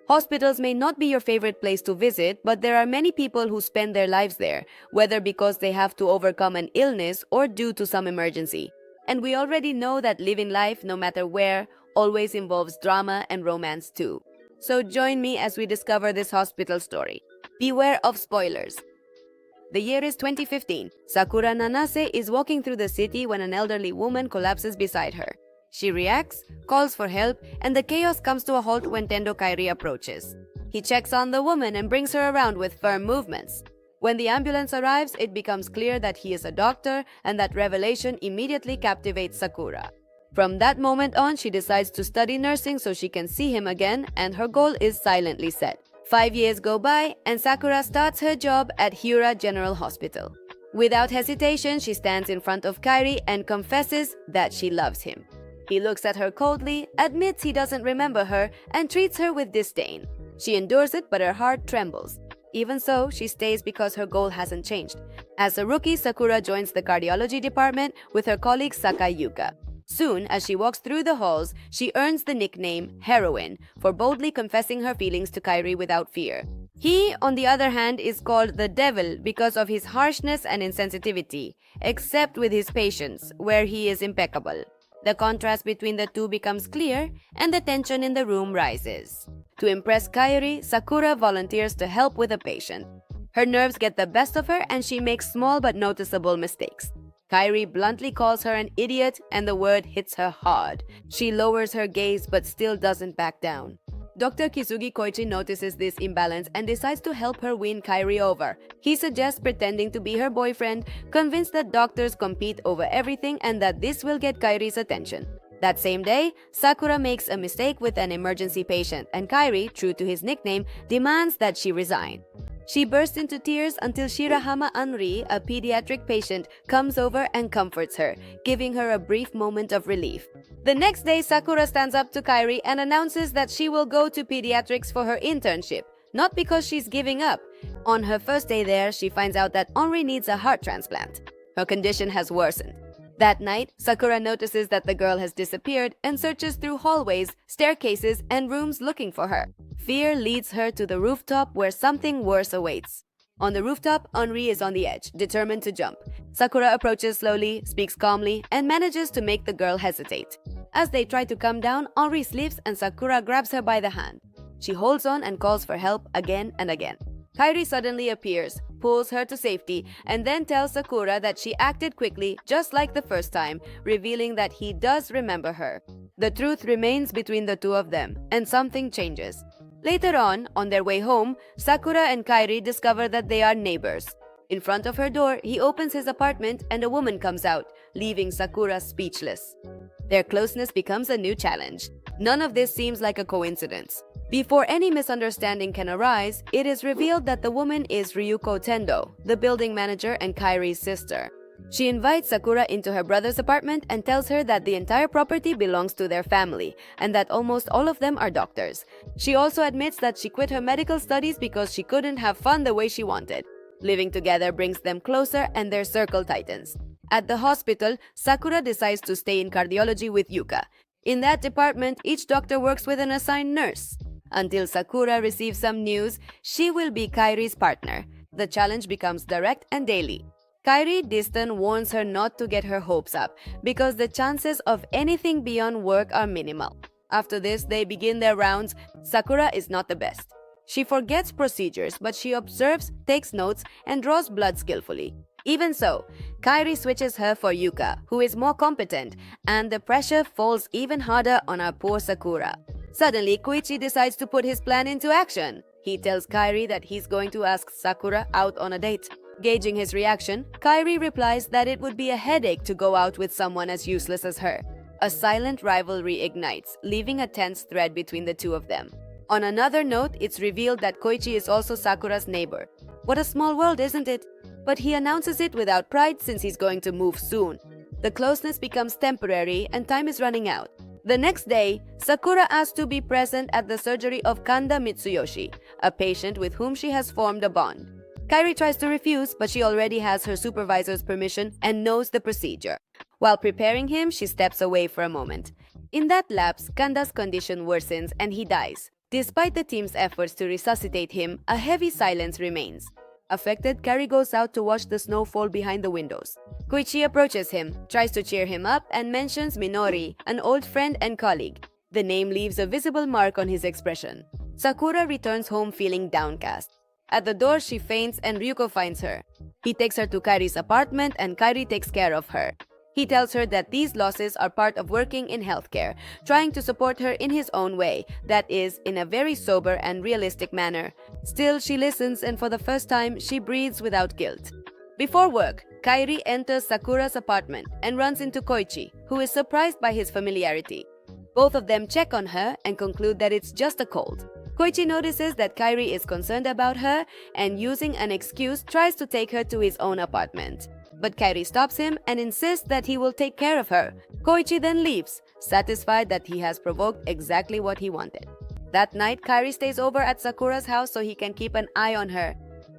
Hospitals may not be your favorite place to visit, but there are many people who spend their lives there, whether because they have to overcome an illness or due to some emergency. And we already know that living life, no matter where, always involves drama and romance too. So join me as we discover this hospital story. Beware of spoilers. The year is 2015. Sakura Nanase is walking through the city when an elderly woman collapses beside her. She reacts, calls for help, and the chaos comes to a halt when Tendo Kairi approaches. He checks on the woman and brings her around with firm movements. When the ambulance arrives, it becomes clear that he is a doctor, and that revelation immediately captivates Sakura. From that moment on, she decides to study nursing so she can see him again, and her goal is silently set. 5 years go by, and Sakura starts her job at Hyura General Hospital. Without hesitation, she stands in front of Kairi and confesses that she loves him. He looks at her coldly, admits he doesn't remember her, and treats her with disdain. She endures it, but her heart trembles. Even so, she stays because her goal hasn't changed. As a rookie, Sakura joins the cardiology department with her colleague Sakai Yuka. Soon, as she walks through the halls, she earns the nickname Heroine for boldly confessing her feelings to Kairi without fear. He, on the other hand, is called the Devil because of his harshness and insensitivity, except with his patients, where he is impeccable. The contrast between the two becomes clear, and the tension in the room rises. To impress Kairi, Sakura volunteers to help with a patient. Her nerves get the best of her, and she makes small but noticeable mistakes. Kairi bluntly calls her an idiot, and the word hits her hard. She lowers her gaze but still doesn't back down. Dr. Kisugi Koichi notices this imbalance and decides to help her win Kairi over. He suggests pretending to be her boyfriend, convinced that doctors compete over everything and that this will get Kairi's attention. That same day, Sakura makes a mistake with an emergency patient, and Kairi, true to his nickname, demands that she resign. She bursts into tears until Shirahama Anri, a pediatric patient, comes over and comforts her, giving her a brief moment of relief. The next day, Sakura stands up to Kairi and announces that she will go to pediatrics for her internship, not because she's giving up. On her first day there, she finds out that Henri needs a heart transplant. Her condition has worsened. That night, Sakura notices that the girl has disappeared and searches through hallways, staircases, and rooms looking for her. Fear leads her to the rooftop where something worse awaits. On the rooftop, Henri is on the edge, determined to jump. Sakura approaches slowly, speaks calmly, and manages to make the girl hesitate. As they try to come down, Henri slips and Sakura grabs her by the hand. She holds on and calls for help again and again. Kairi suddenly appears, pulls her to safety, and then tells Sakura that she acted quickly, just like the first time, revealing that he does remember her. The truth remains between the two of them, and something changes. Later on their way home, Sakura and Kairi discover that they are neighbors. In front of her door, he opens his apartment and a woman comes out, leaving Sakura speechless. Their closeness becomes a new challenge. None of this seems like a coincidence. Before any misunderstanding can arise, it is revealed that the woman is Ryuko Tendo, the building manager and Kairi's sister. She invites Sakura into her brother's apartment and tells her that the entire property belongs to their family, and that almost all of them are doctors. She also admits that she quit her medical studies because she couldn't have fun the way she wanted. Living together brings them closer and their circle tightens. At the hospital, Sakura decides to stay in cardiology with Yuka. In that department, each doctor works with an assigned nurse. Until Sakura receives some news, she will be Kairi's partner. The challenge becomes direct and daily. Kairi, distant, warns her not to get her hopes up, because the chances of anything beyond work are minimal. After this, they begin their rounds. Sakura is not the best. She forgets procedures, but she observes, takes notes, and draws blood skillfully. Even so, Kairi switches her for Yuka, who is more competent, and the pressure falls even harder on our poor Sakura. Suddenly, Koichi decides to put his plan into action. He tells Kairi that he's going to ask Sakura out on a date. Gauging his reaction, Kairi replies that it would be a headache to go out with someone as useless as her. A silent rivalry ignites, leaving a tense thread between the two of them. On another note, it's revealed that Koichi is also Sakura's neighbor. What a small world, isn't it? But he announces it without pride since he's going to move soon. The closeness becomes temporary and time is running out. The next day, Sakura asks to be present at the surgery of Kanda Mitsuyoshi, a patient with whom she has formed a bond. Kairi tries to refuse, but she already has her supervisor's permission and knows the procedure. While preparing him, she steps away for a moment. In that lapse, Kanda's condition worsens and he dies. Despite the team's efforts to resuscitate him, a heavy silence remains. Affected, Kairi goes out to watch the snow fall behind the windows. Koichi approaches him, tries to cheer him up, and mentions Minori, an old friend and colleague. The name leaves a visible mark on his expression. Sakura returns home feeling downcast. At the door, she faints and Ryuko finds her. He takes her to Kairi's apartment and Kairi takes care of her. He tells her that these losses are part of working in healthcare, trying to support her in his own way, that is, in a very sober and realistic manner. Still, she listens and for the first time, she breathes without guilt. Before work, Kairi enters Sakura's apartment and runs into Koichi, who is surprised by his familiarity. Both of them check on her and conclude that it's just a cold. Koichi notices that Kairi is concerned about her and, using an excuse, tries to take her to his own apartment. But Kairi stops him and insists that he will take care of her. Koichi then leaves, satisfied that he has provoked exactly what he wanted. That night, Kairi stays over at Sakura's house so he can keep an eye on her.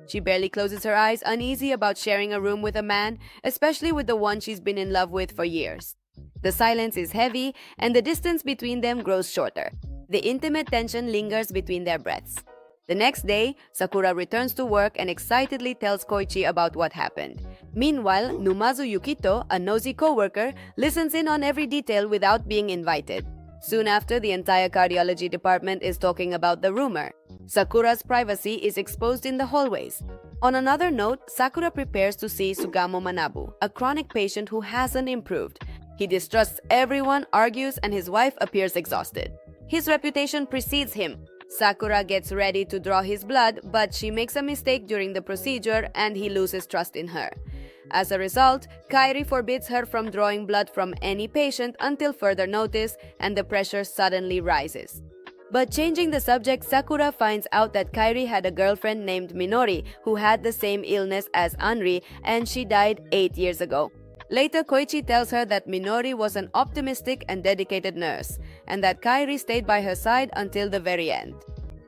She barely closes her eyes, uneasy about sharing a room with a man, especially with the one she's been in love with for years. The silence is heavy and the distance between them grows shorter. The intimate tension lingers between their breaths. The next day, Sakura returns to work and excitedly tells Koichi about what happened. Meanwhile, Numazu Yukito, a nosy co-worker, listens in on every detail without being invited. Soon after, the entire cardiology department is talking about the rumor. Sakura's privacy is exposed in the hallways. On another note, Sakura prepares to see Sugamo Manabu, a chronic patient who hasn't improved. He distrusts everyone, argues, and his wife appears exhausted. His reputation precedes him. Sakura gets ready to draw his blood, but she makes a mistake during the procedure and he loses trust in her. As a result, Kairi forbids her from drawing blood from any patient until further notice, and the pressure suddenly rises. But changing the subject, Sakura finds out that Kairi had a girlfriend named Minori who had the same illness as Anri, and she died 8 years ago. Later, Koichi tells her that Minori was an optimistic and dedicated nurse, and that Kairi stayed by her side until the very end.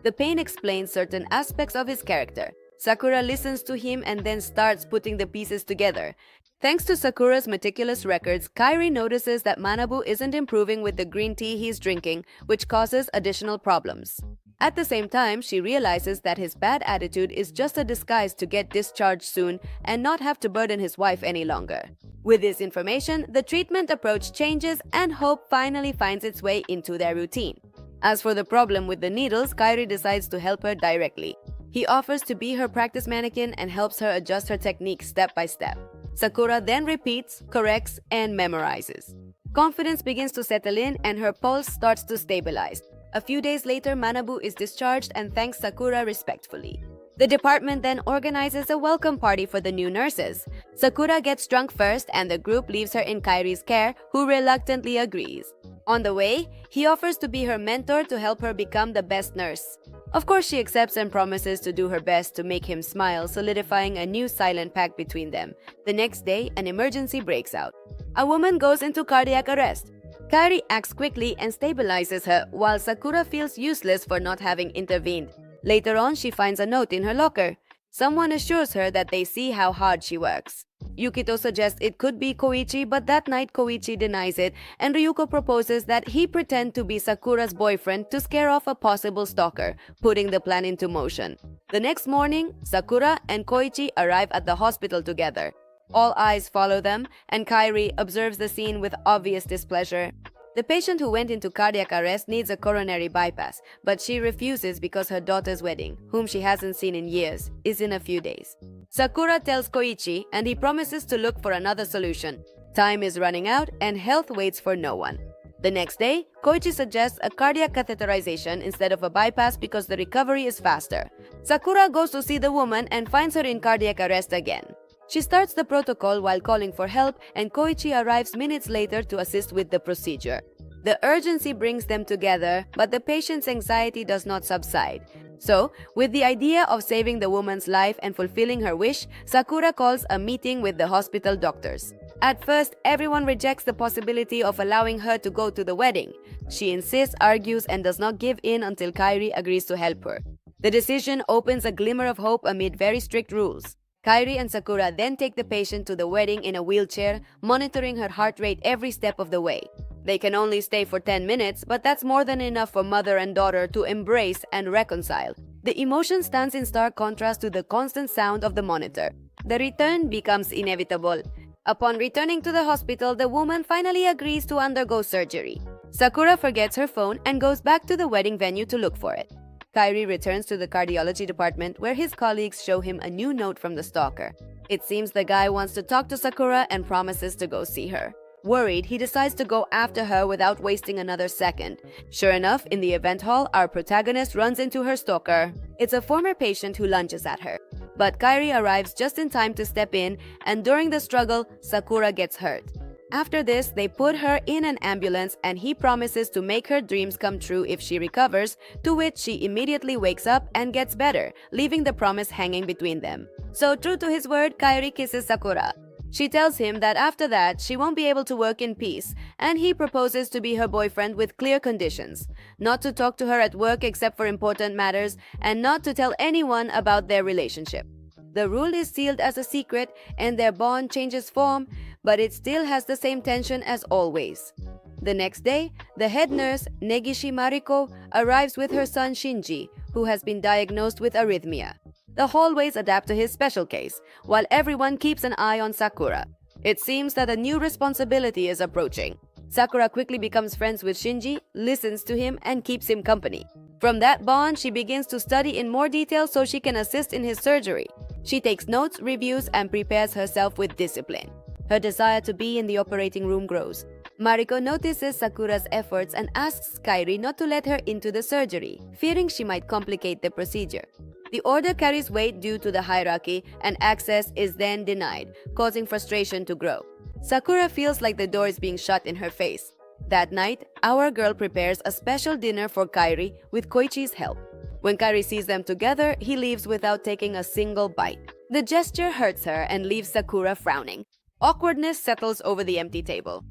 The pain explains certain aspects of his character. Sakura listens to him and then starts putting the pieces together. Thanks to Sakura's meticulous records, Kairi notices that Manabu isn't improving with the green tea he's drinking, which causes additional problems. At the same time, she realizes that his bad attitude is just a disguise to get discharged soon and not have to burden his wife any longer. With this information, the treatment approach changes and hope finally finds its way into their routine. As for the problem with the needles, Kairi decides to help her directly. He offers to be her practice mannequin and helps her adjust her technique step by step. Sakura then repeats, corrects, and memorizes. Confidence begins to settle in and her pulse starts to stabilize. A few days later, Manabu is discharged and thanks Sakura respectfully. The department then organizes a welcome party for the new nurses. Sakura gets drunk first and the group leaves her in Kairi's care, who reluctantly agrees. On the way, he offers to be her mentor to help her become the best nurse. Of course, she accepts and promises to do her best to make him smile, solidifying a new silent pact between them. The next day, an emergency breaks out. A woman goes into cardiac arrest. Kairi acts quickly and stabilizes her, while Sakura feels useless for not having intervened. Later on, she finds a note in her locker. Someone assures her that they see how hard she works. Yukito suggests it could be Koichi, but that night Koichi denies it, and Ryuko proposes that he pretend to be Sakura's boyfriend to scare off a possible stalker, putting the plan into motion. The next morning, Sakura and Koichi arrive at the hospital together. All eyes follow them, and Kairi observes the scene with obvious displeasure. The patient who went into cardiac arrest needs a coronary bypass, but she refuses because her daughter's wedding, whom she hasn't seen in years, is in a few days. Sakura tells Koichi, and he promises to look for another solution. Time is running out, and health waits for no one. The next day, Koichi suggests a cardiac catheterization instead of a bypass because the recovery is faster. Sakura goes to see the woman and finds her in cardiac arrest again. She starts the protocol while calling for help, and Koichi arrives minutes later to assist with the procedure. The urgency brings them together, but the patient's anxiety does not subside. So, with the idea of saving the woman's life and fulfilling her wish, Sakura calls a meeting with the hospital doctors. At first, everyone rejects the possibility of allowing her to go to the wedding. She insists, argues, and does not give in until Kairi agrees to help her. The decision opens a glimmer of hope amid very strict rules. Kairi and Sakura then take the patient to the wedding in a wheelchair, monitoring her heart rate every step of the way. They can only stay for 10 minutes, but that's more than enough for mother and daughter to embrace and reconcile. The emotion stands in stark contrast to the constant sound of the monitor. The return becomes inevitable. Upon returning to the hospital, the woman finally agrees to undergo surgery. Sakura forgets her phone and goes back to the wedding venue to look for it. Kairi returns to the cardiology department where his colleagues show him a new note from the stalker. It seems the guy wants to talk to Sakura and promises to go see her. Worried, he decides to go after her without wasting another second. Sure enough, in the event hall, our protagonist runs into her stalker. It's a former patient who lunges at her. But Kairi arrives just in time to step in, and during the struggle, Sakura gets hurt. After this, they put her in an ambulance and he promises to make her dreams come true if she recovers, to which she immediately wakes up and gets better, leaving the promise hanging between them. So true to his word, Kairi kisses Sakura. She tells him that after that, she won't be able to work in peace, and he proposes to be her boyfriend with clear conditions. Not to talk to her at work except for important matters, and not to tell anyone about their relationship. The rule is sealed as a secret, and their bond changes form, but it still has the same tension as always. The next day, the head nurse, Negishi Mariko, arrives with her son Shinji, who has been diagnosed with arrhythmia. The hallways adapt to his special case, while everyone keeps an eye on Sakura. It seems that a new responsibility is approaching. Sakura quickly becomes friends with Shinji, listens to him, and keeps him company. From that bond, she begins to study in more detail so she can assist in his surgery. She takes notes, reviews, and prepares herself with discipline. Her desire to be in the operating room grows. Mariko notices Sakura's efforts and asks Kairi not to let her into the surgery, fearing she might complicate the procedure. The order carries weight due to the hierarchy, and access is then denied, causing frustration to grow. Sakura feels like the door is being shut in her face. That night, our girl prepares a special dinner for Kairi with Koichi's help. When Kairi sees them together, he leaves without taking a single bite. The gesture hurts her and leaves Sakura frowning. Awkwardness settles over the empty table.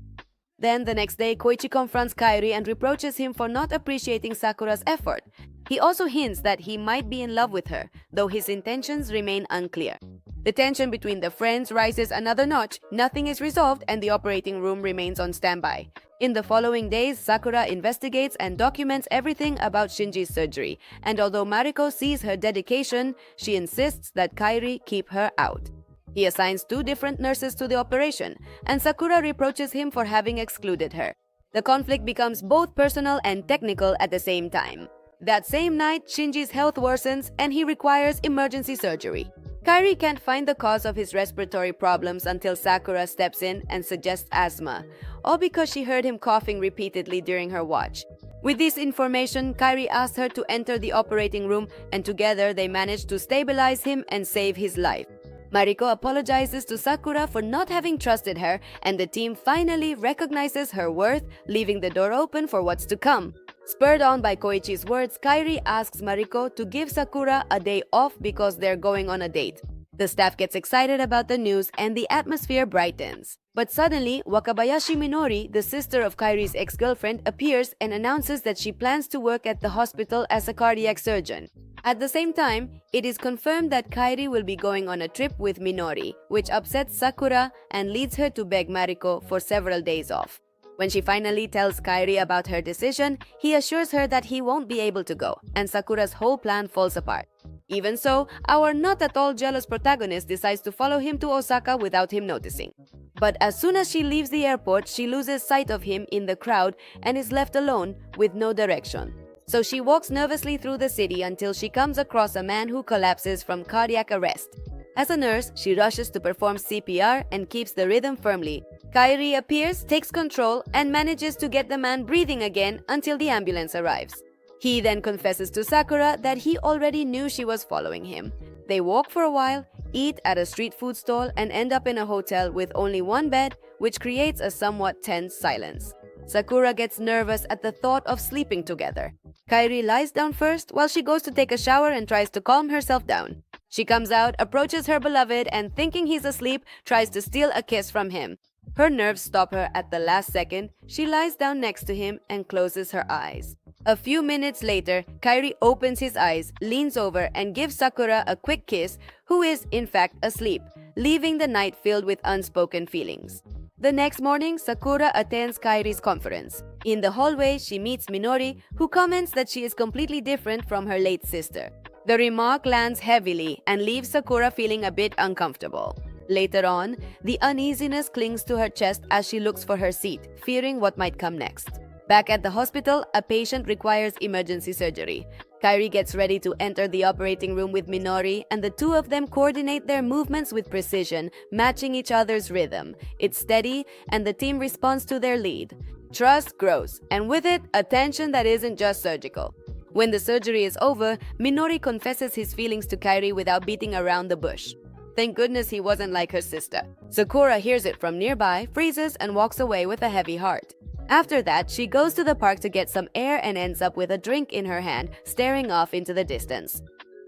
Then the next day, Koichi confronts Kairi and reproaches him for not appreciating Sakura's effort. He also hints that he might be in love with her, though his intentions remain unclear. The tension between the friends rises another notch, nothing is resolved, and the operating room remains on standby. In the following days, Sakura investigates and documents everything about Shinji's surgery, and although Mariko sees her dedication, she insists that Kairi keep her out. He assigns 2 different nurses to the operation, and Sakura reproaches him for having excluded her. The conflict becomes both personal and technical at the same time. That same night, Shinji's health worsens and he requires emergency surgery. Kairi can't find the cause of his respiratory problems until Sakura steps in and suggests asthma, all because she heard him coughing repeatedly during her watch. With this information, Kairi asks her to enter the operating room, and together they manage to stabilize him and save his life. Mariko apologizes to Sakura for not having trusted her, and the team finally recognizes her worth, leaving the door open for what's to come. Spurred on by Koichi's words, Kairi asks Mariko to give Sakura a day off because they're going on a date. The staff gets excited about the news and the atmosphere brightens. But suddenly, Wakabayashi Minori, the sister of Kairi's ex-girlfriend, appears and announces that she plans to work at the hospital as a cardiac surgeon. At the same time, it is confirmed that Kairi will be going on a trip with Minori, which upsets Sakura and leads her to beg Mariko for several days off. When she finally tells Kairi about her decision, he assures her that he won't be able to go, and Sakura's whole plan falls apart. Even so, our not at all jealous protagonist decides to follow him to Osaka without him noticing. But as soon as she leaves the airport, she loses sight of him in the crowd and is left alone with no direction. So she walks nervously through the city until she comes across a man who collapses from cardiac arrest. As a nurse, she rushes to perform CPR and keeps the rhythm firmly. Kairi appears, takes control, and manages to get the man breathing again until the ambulance arrives. He then confesses to Sakura that he already knew she was following him. They walk for a while, eat at a street food stall, and end up in a hotel with only one bed, which creates a somewhat tense silence. Sakura gets nervous at the thought of sleeping together. Kairi lies down first while she goes to take a shower and tries to calm herself down. She comes out, approaches her beloved, and thinking he's asleep, tries to steal a kiss from him. Her nerves stop her at the last second. She lies down next to him and closes her eyes. A few minutes later, Kairi opens his eyes, leans over, and gives Sakura a quick kiss, who is, in fact, asleep, leaving the night filled with unspoken feelings. The next morning, Sakura attends Kairi's conference. In the hallway, she meets Minori, who comments that she is completely different from her late sister. The remark lands heavily and leaves Sakura feeling a bit uncomfortable. Later on, the uneasiness clings to her chest as she looks for her seat, fearing what might come next. Back at the hospital, a patient requires emergency surgery. Kairi gets ready to enter the operating room with Minori, and the two of them coordinate their movements with precision, matching each other's rhythm. It's steady, and the team responds to their lead. Trust grows, and with it, a tension that isn't just surgical. When the surgery is over, Minori confesses his feelings to Kairi without beating around the bush. Thank goodness he wasn't like her sister. Sakura hears it from nearby, freezes, and walks away with a heavy heart. After that, she goes to the park to get some air and ends up with a drink in her hand, staring off into the distance.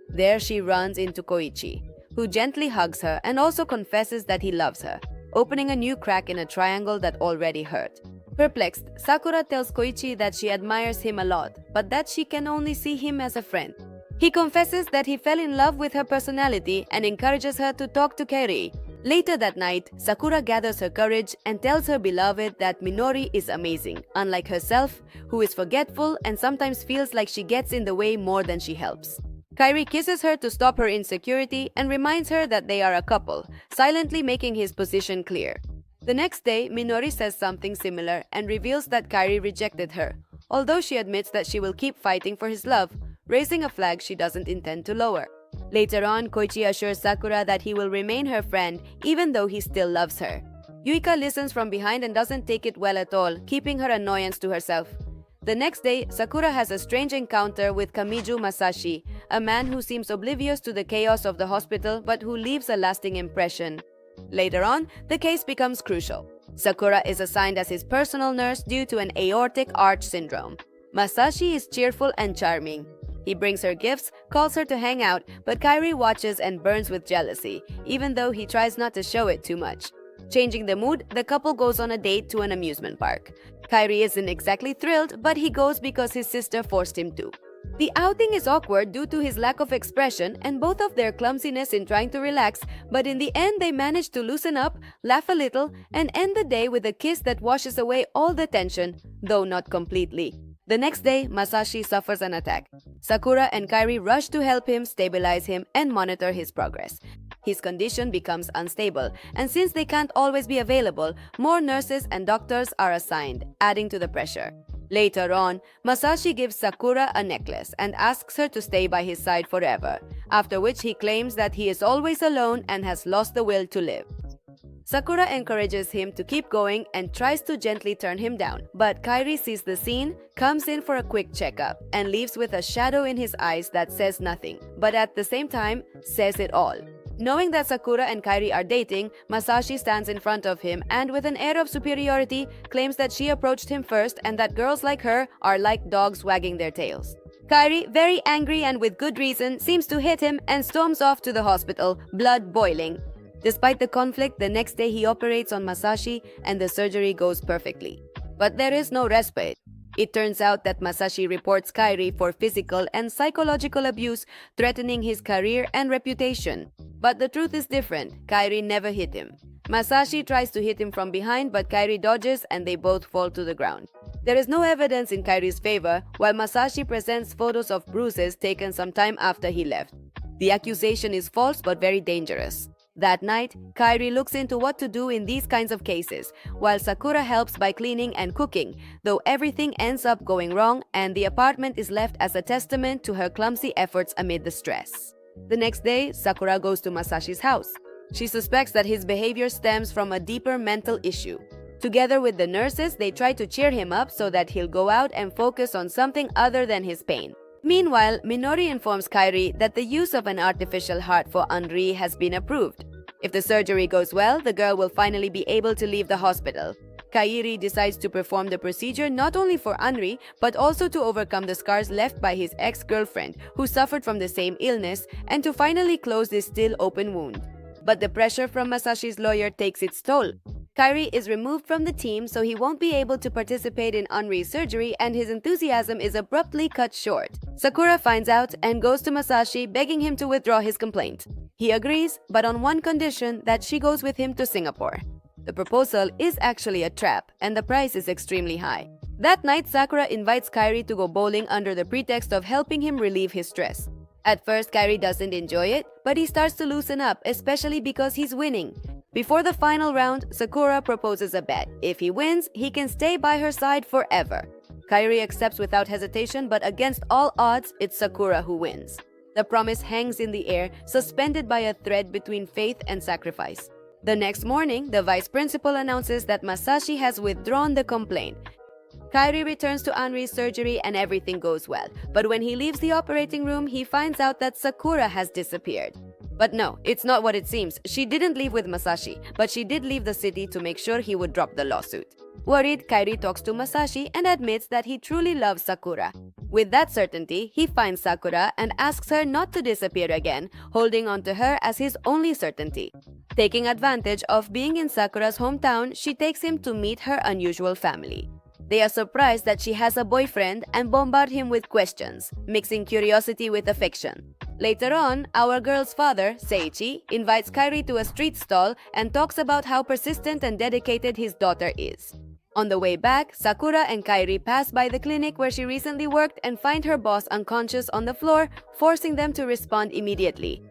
There she runs into Koichi, who gently hugs her and also confesses that he loves her, opening a new crack in a triangle that already hurt. Perplexed, Sakura tells Koichi that she admires him a lot, but that she can only see him as a friend. He confesses that he fell in love with her personality and encourages her to talk to Kairi. Later that night, Sakura gathers her courage and tells her beloved that Minori is amazing, unlike herself, who is forgetful and sometimes feels like she gets in the way more than she helps. Kairi kisses her to stop her insecurity and reminds her that they are a couple, silently making his position clear. The next day, Minori says something similar and reveals that Kairi rejected her, although she admits that she will keep fighting for his love, raising a flag she doesn't intend to lower. Later on, Koichi assures Sakura that he will remain her friend even though he still loves her. Yuika listens from behind and doesn't take it well at all, keeping her annoyance to herself. The next day, Sakura has a strange encounter with Kamiju Masashi, a man who seems oblivious to the chaos of the hospital but who leaves a lasting impression. Later on, the case becomes crucial. Sakura is assigned as his personal nurse due to an aortic arch syndrome. Masashi is cheerful and charming. He brings her gifts, calls her to hang out, but Kairi watches and burns with jealousy, even though he tries not to show it too much. Changing the mood, the couple goes on a date to an amusement park. Kairi isn't exactly thrilled, but he goes because his sister forced him to. The outing is awkward due to his lack of expression and both of their clumsiness in trying to relax, but in the end they manage to loosen up, laugh a little, and end the day with a kiss that washes away all the tension, though not completely. The next day, Masashi suffers an attack. Sakura and Kairi rush to help him, stabilize him, and monitor his progress. His condition becomes unstable, and since they can't always be available, more nurses and doctors are assigned, adding to the pressure. Later on, Masashi gives Sakura a necklace and asks her to stay by his side forever, after which he claims that he is always alone and has lost the will to live. Sakura encourages him to keep going and tries to gently turn him down, but Kairi sees the scene, comes in for a quick checkup, and leaves with a shadow in his eyes that says nothing, but at the same time, says it all. Knowing that Sakura and Kairi are dating, Masashi stands in front of him and with an air of superiority claims that she approached him first and that girls like her are like dogs wagging their tails. Kairi, very angry and with good reason, seems to hit him and storms off to the hospital, blood boiling. Despite the conflict, the next day he operates on Masashi and the surgery goes perfectly. But there is no respite. It turns out that Masashi reports Kairi for physical and psychological abuse, threatening his career and reputation. But the truth is different. Kairi never hit him. Masashi tries to hit him from behind, but Kairi dodges and they both fall to the ground. There is no evidence in Kairi's favor, while Masashi presents photos of bruises taken some time after he left. The accusation is false but very dangerous. That night, Kairi looks into what to do in these kinds of cases, while Sakura helps by cleaning and cooking, though everything ends up going wrong and the apartment is left as a testament to her clumsy efforts amid the stress. The next day, Sakura goes to Masashi's house. She suspects that his behavior stems from a deeper mental issue. Together with the nurses, they try to cheer him up so that he'll go out and focus on something other than his pain. Meanwhile, Minori informs Kairi that the use of an artificial heart for Henri has been approved. If the surgery goes well, the girl will finally be able to leave the hospital. Kairi decides to perform the procedure not only for Henri, but also to overcome the scars left by his ex-girlfriend, who suffered from the same illness, and to finally close this still open wound. But the pressure from Masashi's lawyer takes its toll. Kairi is removed from the team, so he won't be able to participate in Henri's surgery, and his enthusiasm is abruptly cut short. Sakura finds out and goes to Masashi, begging him to withdraw his complaint. He agrees, but on one condition, that she goes with him to Singapore. The proposal is actually a trap, and the price is extremely high. That night, Sakura invites Kairi to go bowling under the pretext of helping him relieve his stress. At first, Kairi doesn't enjoy it, but he starts to loosen up, especially because he's winning. Before the final round, Sakura proposes a bet. If he wins, he can stay by her side forever. Kairi accepts without hesitation, but against all odds, it's Sakura who wins. The promise hangs in the air, suspended by a thread between faith and sacrifice. The next morning, the vice principal announces that Masashi has withdrawn the complaint. Kairi returns to Anri's surgery and everything goes well. But when he leaves the operating room, he finds out that Sakura has disappeared. But no, it's not what it seems. She didn't leave with Masashi, but she did leave the city to make sure he would drop the lawsuit. Worried, Kairi talks to Masashi and admits that he truly loves Sakura. With that certainty, he finds Sakura and asks her not to disappear again, holding on to her as his only certainty. Taking advantage of being in Sakura's hometown, she takes him to meet her unusual family. They are surprised that she has a boyfriend and bombard him with questions, mixing curiosity with affection. Later on, our girl's father, Seiichi, invites Kairi to a street stall and talks about how persistent and dedicated his daughter is. On the way back, Sakura and Kairi pass by the clinic where she recently worked and find her boss unconscious on the floor, forcing them to respond immediately.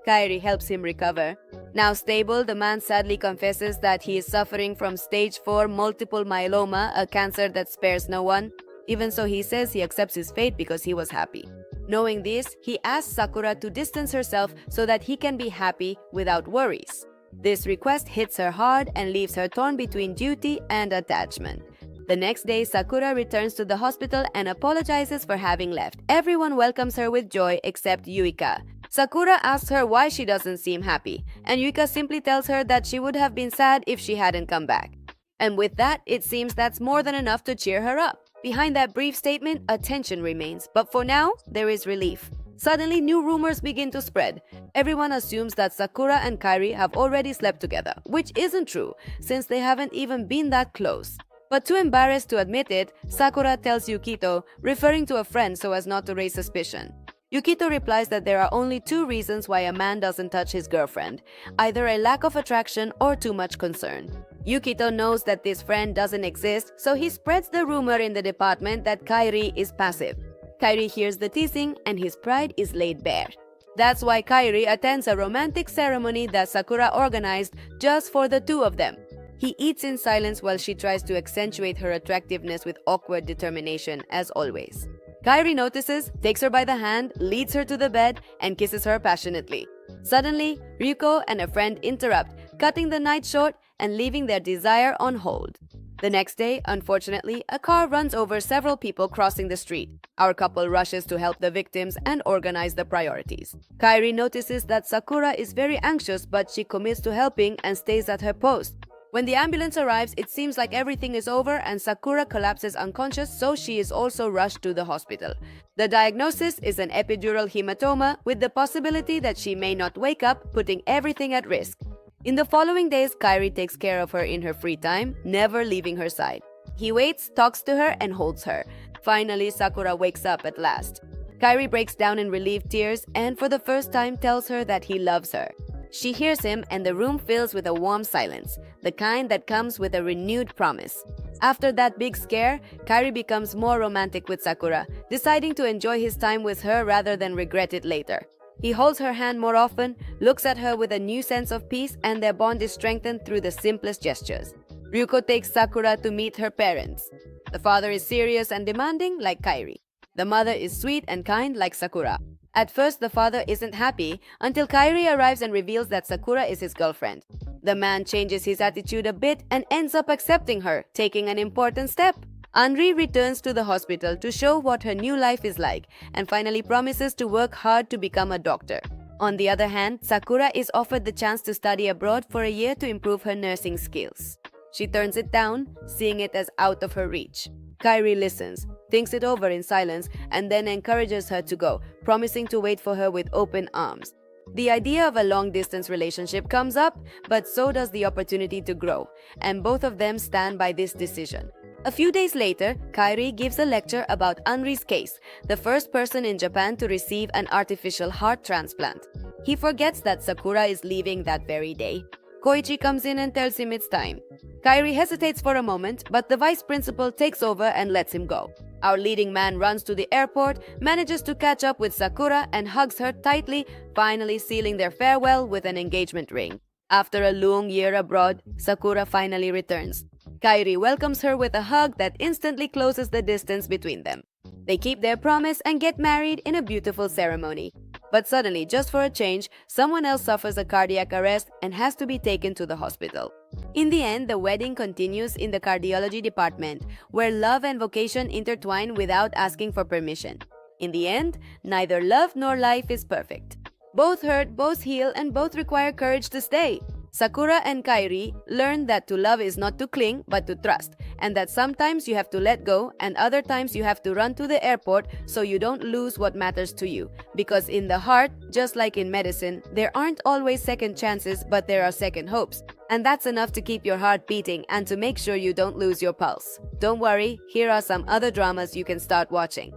Kairi helps him recover. Now stable, the man sadly confesses that he is suffering from stage 4 multiple myeloma, a cancer that spares no one. Even so, he says he accepts his fate because he was happy. Knowing this, he asks Sakura to distance herself so that he can be happy without worries. This request hits her hard and leaves her torn between duty and attachment. The next day, Sakura returns to the hospital and apologizes for having left. Everyone welcomes her with joy except Yuika. Sakura asks her why she doesn't seem happy, and Yuika simply tells her that she would have been sad if she hadn't come back. And with that, it seems that's more than enough to cheer her up. Behind that brief statement, a tension remains, but for now, there is relief. Suddenly, new rumors begin to spread. Everyone assumes that Sakura and Kairi have already slept together, which isn't true, since they haven't even been that close. But too embarrassed to admit it, Sakura tells Yukito, referring to a friend so as not to raise suspicion. Yukito replies that there are only 2 reasons why a man doesn't touch his girlfriend, either a lack of attraction or too much concern. Yukito knows that this friend doesn't exist, so he spreads the rumor in the department that Kairi is passive. Kairi hears the teasing and his pride is laid bare. That's why Kairi attends a romantic ceremony that Sakura organized just for the 2 of them. He eats in silence while she tries to accentuate her attractiveness with awkward determination, as always. Kairi notices, takes her by the hand, leads her to the bed, and kisses her passionately. Suddenly, Ryuko and a friend interrupt, cutting the night short and leaving their desire on hold. The next day, unfortunately, a car runs over several people crossing the street. Our couple rushes to help the victims and organize the priorities. Kairi notices that Sakura is very anxious, but she commits to helping and stays at her post. When the ambulance arrives, it seems like everything is over and Sakura collapses unconscious, so she is also rushed to the hospital. The diagnosis is an epidural hematoma with the possibility that she may not wake up, putting everything at risk. In the following days, Kairi takes care of her in her free time, never leaving her side. He waits, talks to her, and holds her. Finally, Sakura wakes up at last. Kairi breaks down in relieved tears and for the first time tells her that he loves her. She hears him and the room fills with a warm silence, the kind that comes with a renewed promise. After that big scare, Kairi becomes more romantic with Sakura, deciding to enjoy his time with her rather than regret it later. He holds her hand more often, looks at her with a new sense of peace, and their bond is strengthened through the simplest gestures. Ryuko takes Sakura to meet her parents. The father is serious and demanding, like Kairi. The mother is sweet and kind, like Sakura. At first, the father isn't happy until Kairi arrives and reveals that Sakura is his girlfriend. The man changes his attitude a bit and ends up accepting her, taking an important step. Anri returns to the hospital to show what her new life is like and finally promises to work hard to become a doctor. On the other hand, Sakura is offered the chance to study abroad for a year to improve her nursing skills. She turns it down, seeing it as out of her reach. Kairi listens, thinks it over in silence, and then encourages her to go, promising to wait for her with open arms. The idea of a long-distance relationship comes up, but so does the opportunity to grow, and both of them stand by this decision. A few days later, Kairi gives a lecture about Anri's case, the first person in Japan to receive an artificial heart transplant. He forgets that Sakura is leaving that very day. Koichi comes in and tells him it's time. Kairi hesitates for a moment, but the vice principal takes over and lets him go. Our leading man runs to the airport, manages to catch up with Sakura and hugs her tightly, finally sealing their farewell with an engagement ring. After a long year abroad, Sakura finally returns. Kairi welcomes her with a hug that instantly closes the distance between them. They keep their promise and get married in a beautiful ceremony. But suddenly, just for a change, someone else suffers a cardiac arrest and has to be taken to the hospital. In the end, the wedding continues in the cardiology department, where love and vocation intertwine without asking for permission. In the end, neither love nor life is perfect. Both hurt, both heal, and both require courage to stay. Sakura and Kairi learn that to love is not to cling, but to trust, and that sometimes you have to let go, and other times you have to run to the airport so you don't lose what matters to you. Because in the heart, just like in medicine, there aren't always second chances, but there are second hopes. And that's enough to keep your heart beating and to make sure you don't lose your pulse. Don't worry, here are some other dramas you can start watching.